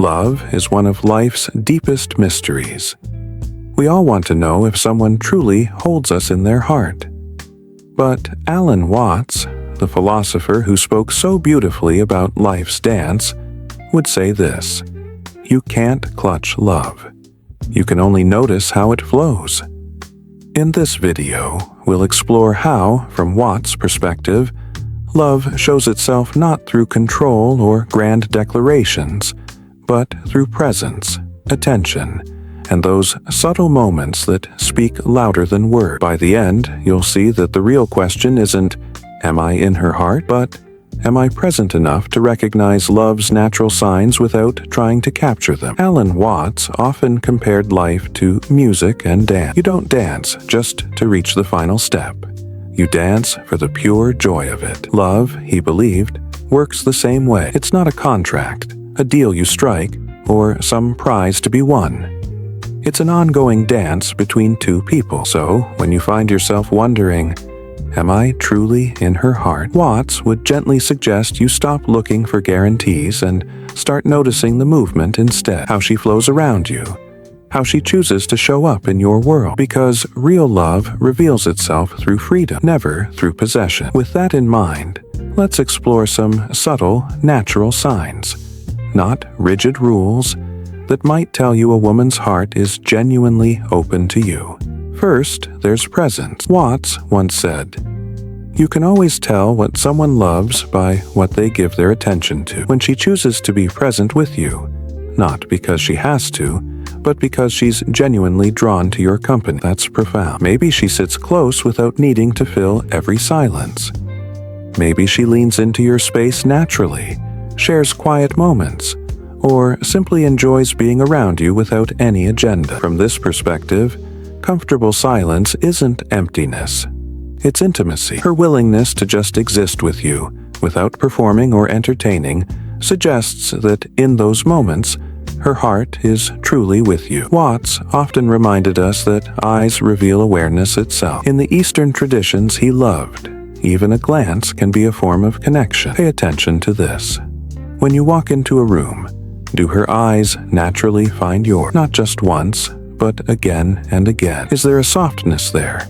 Love is one of life's deepest mysteries. We all want to know if someone truly holds us in their heart. But Alan Watts, the philosopher who spoke so beautifully about life's dance, would say this: you can't clutch love. You can only notice how it flows. In this video, we'll explore how, from Watts' perspective, love shows itself not through control or grand declarations, but through presence, attention, and those subtle moments that speak louder than words. By the end, you'll see that the real question isn't, am I in her heart, but am I present enough to recognize love's natural signs without trying to capture them? Alan Watts often compared life to music and dance. You don't dance just to reach the final step. You dance for the pure joy of it. Love, he believed, works the same way. It's not a contract, a deal you strike, or some prize to be won. It's an ongoing dance between two people. So, when you find yourself wondering, am I truly in her heart? Watts would gently suggest you stop looking for guarantees and start noticing the movement instead, how she flows around you, how she chooses to show up in your world. Because real love reveals itself through freedom, never through possession. With that in mind, let's explore some subtle, natural signs, not rigid rules, that might tell you a woman's heart is genuinely open to you. First, there's presence. Watts once said, you can always tell what someone loves by what they give their attention to. When she chooses to be present with you, not because she has to, but because she's genuinely drawn to your company. That's profound. Maybe she sits close without needing to fill every silence. Maybe she leans into your space naturally, shares quiet moments, or simply enjoys being around you without any agenda. From this perspective, comfortable silence isn't emptiness. It's intimacy. Her willingness to just exist with you, without performing or entertaining, suggests that in those moments, her heart is truly with you. Watts often reminded us that eyes reveal awareness itself. In the Eastern traditions he loved, even a glance can be a form of connection. Pay attention to this. When you walk into a room, do her eyes naturally find yours? Not just once, but again and again. Is there a softness there?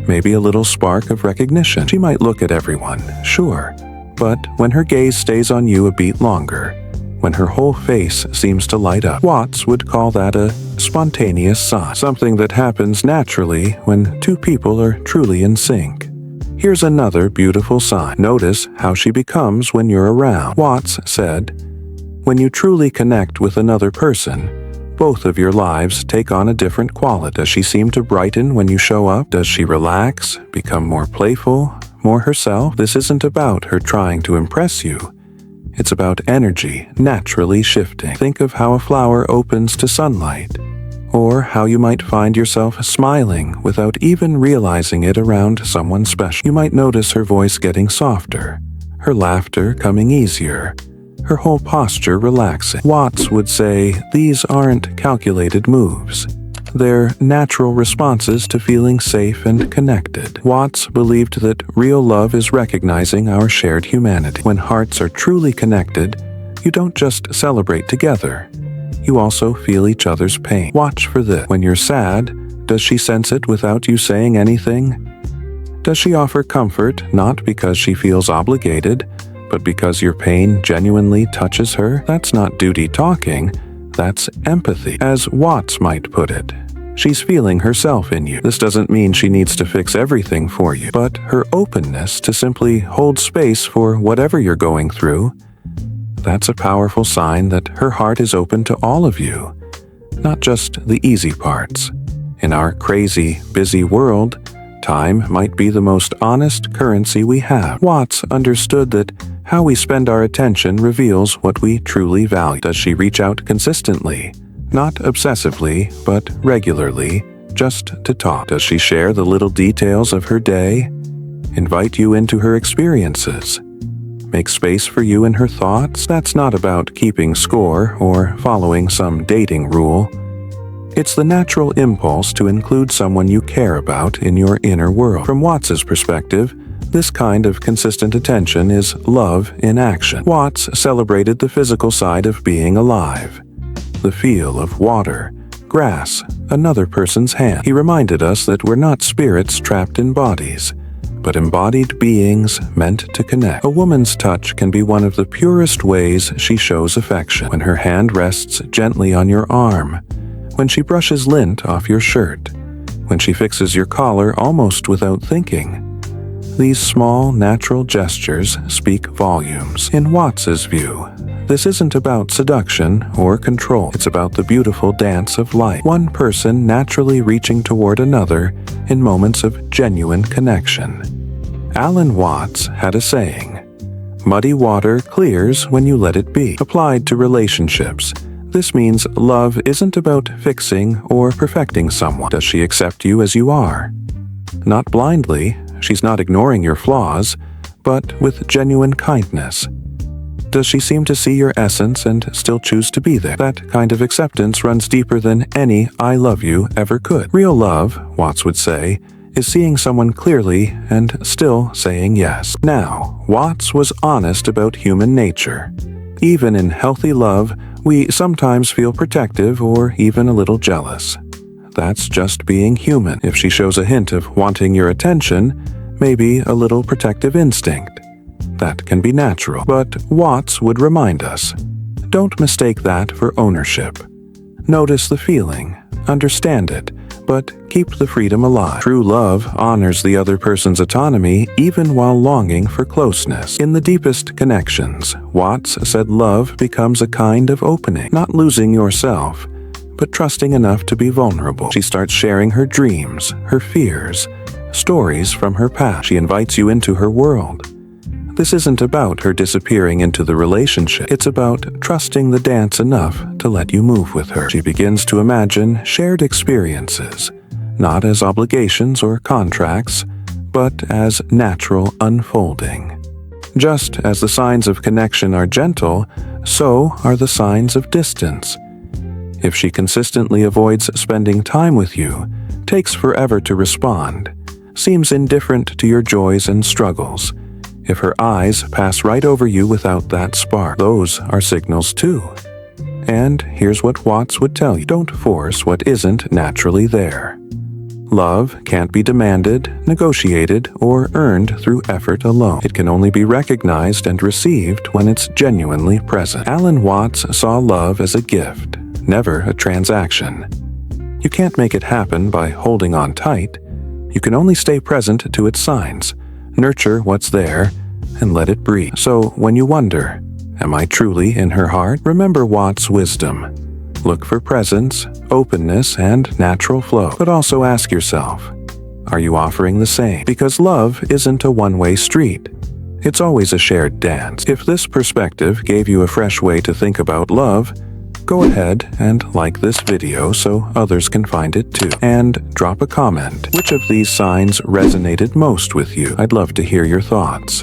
Maybe a little spark of recognition. She might look at everyone, sure, but when her gaze stays on you a beat longer, when her whole face seems to light up, Watts would call that a spontaneous sign, something that happens naturally when two people are truly in sync. Here's another beautiful sign. Notice how she becomes when you're around. Watts said, when you truly connect with another person, both of your lives take on a different quality. Does she seem to brighten when you show up? Does she relax, become more playful, more herself? This isn't about her trying to impress you. It's about energy naturally shifting. Think of how a flower opens to sunlight, or how you might find yourself smiling without even realizing it around someone special. You might notice her voice getting softer, her laughter coming easier, her whole posture relaxing. Watts would say these aren't calculated moves. They're natural responses to feeling safe and connected. Watts believed that real love is recognizing our shared humanity. When hearts are truly connected, you don't just celebrate together. You also feel each other's pain. Watch for this. When you're sad, does she sense it without you saying anything? Does she offer comfort not because she feels obligated, but because your pain genuinely touches her? That's not duty talking, that's empathy. As Watts might put it, she's feeling herself in you. This doesn't mean she needs to fix everything for you, but her openness to simply hold space for whatever you're going through, that's a powerful sign that her heart is open to all of you, not just the easy parts. In our crazy, busy world, time might be the most honest currency we have. Watts understood that how we spend our attention reveals what we truly value. Does she reach out consistently? Not obsessively, but regularly, just to talk. Does she share the little details of her day? Invite you into her experiences? Make space for you in her thoughts? That's not about keeping score or following some dating rule. It's the natural impulse to include someone you care about in your inner world. From Watts's perspective, this kind of consistent attention is love in action. Watts celebrated the physical side of being alive. the feel of water, grass, another person's hand. He reminded us that we're not spirits trapped in bodies, but embodied beings meant to connect. A woman's touch can be one of the purest ways she shows affection. When her hand rests gently on your arm, when she brushes lint off your shirt, when she fixes your collar almost without thinking. These small, natural gestures speak volumes. In Watts's view, this isn't about seduction or control. It's about the beautiful dance of life. One person naturally reaching toward another in moments of genuine connection. Alan Watts had a saying, "Muddy water clears when you let it be." Applied to relationships, this means love isn't about fixing or perfecting someone. Does she accept you as you are? Not blindly, she's not ignoring your flaws, but with genuine kindness. Does she seem to see your essence and still choose to be there? That kind of acceptance runs deeper than any "I love you" ever could. Real love, Watts would say, is seeing someone clearly and still saying yes. Now, Watts was honest about human nature. Even in healthy love, we sometimes feel protective or even a little jealous. That's just being human. If she shows a hint of wanting your attention, maybe a little protective instinct. That can be natural. But Watts would remind us, don't mistake that for ownership. Notice the feeling, understand it, but keep the freedom alive. True love honors the other person's autonomy even while longing for closeness. In the deepest connections, Watts said love becomes a kind of opening, not losing yourself, but trusting enough to be vulnerable. She starts sharing her dreams, her fears, stories from her past. She invites you into her world. This isn't about her disappearing into the relationship. It's about trusting the dance enough to let you move with her. She begins to imagine shared experiences, not as obligations or contracts, but as natural unfolding. Just as the signs of connection are gentle, so are the signs of distance. If she consistently avoids spending time with you, takes forever to respond, seems indifferent to your joys and struggles, if her eyes pass right over you without that spark, those are signals too. And here's what Watts would tell you. Don't force what isn't naturally there. Love can't be demanded, negotiated, or earned through effort alone. It can only be recognized and received when it's genuinely present. Alan Watts saw love as a gift, never a transaction. You can't make it happen by holding on tight. You can only stay present to its signs, nurture what's there, and let it breathe. So when you wonder, am I truly in her heart? Remember Watts' wisdom. Look for presence, openness, and natural flow. But also ask yourself, are you offering the same? Because love isn't a one-way street. It's always a shared dance. If this perspective gave you a fresh way to think about love, go ahead and like this video so others can find it too. And drop a comment. Which of these signs resonated most with you? I'd love to hear your thoughts.